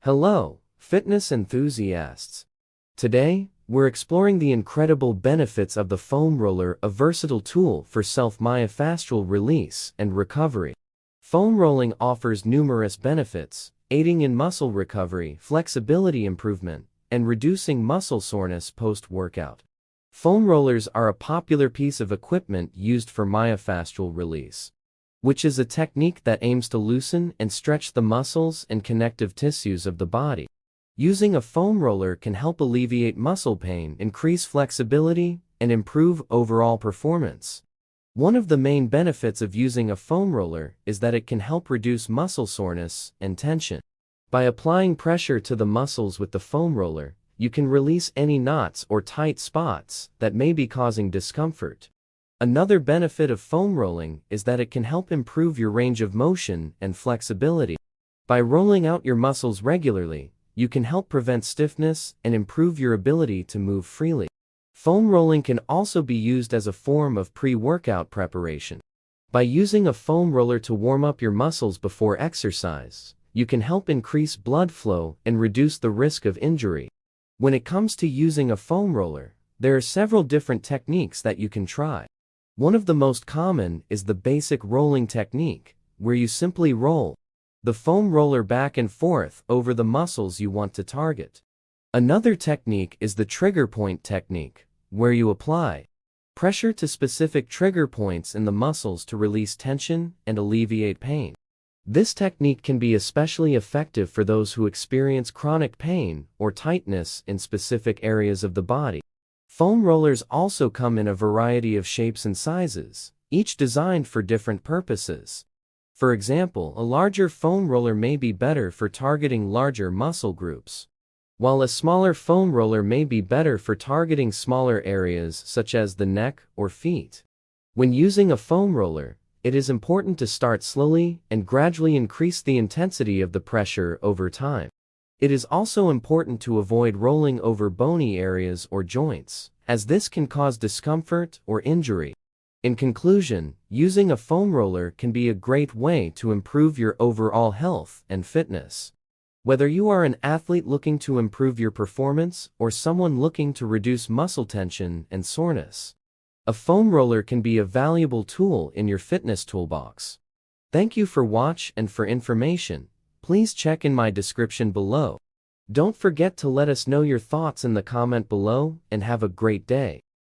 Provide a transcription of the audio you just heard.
Hello, fitness enthusiasts. Today, we're exploring the incredible benefits of the foam roller, a versatile tool for self-myofascial release and recovery. Foam rolling offers numerous benefits, aiding in muscle recovery, flexibility improvement, and reducing muscle soreness post-workout. Foam rollers are a popular piece of equipment used for myofascial release, which is a technique that aims to loosen and stretch the muscles and connective tissues of the body. Using a foam roller can help alleviate muscle pain, increase flexibility, and improve overall performance. One of the main benefits of using a foam roller is that it can help reduce muscle soreness and tension. By applying pressure to the muscles with the foam roller, you can release any knots or tight spots that may be causing discomfort. Another benefit of foam rolling is that it can help improve your range of motion and flexibility. By rolling out your muscles regularly, you can help prevent stiffness and improve your ability to move freely. Foam rolling can also be used as a form of pre-workout preparation. By using a foam roller to warm up your muscles before exercise, you can help increase blood flow and reduce the risk of injury. When it comes to using a foam roller, there are several different techniques that you can try. One of the most common is the basic rolling technique, where you simply roll the foam roller back and forth over the muscles you want to target. Another technique is the trigger point technique, where you apply pressure to specific trigger points in the muscles to release tension and alleviate pain. This technique can be especially effective for those who experience chronic pain or tightness in specific areas of the body. Foam rollers also come in a variety of shapes and sizes, each designed for different purposes. For example, a larger foam roller may be better for targeting larger muscle groups, while a smaller foam roller may be better for targeting smaller areas such as the neck or feet. When using a foam roller, it is important to start slowly and gradually increase the intensity of the pressure over time. It is also important to avoid rolling over bony areas or joints, as this can cause discomfort or injury. In conclusion, using a foam roller can be a great way to improve your overall health and fitness. Whether you are an athlete looking to improve your performance or someone looking to reduce muscle tension and soreness, a foam roller can be a valuable tool in your fitness toolbox. Thank you for watching, and for information, please check in my description below. Don't forget to let us know your thoughts in the comment below, and have a great day.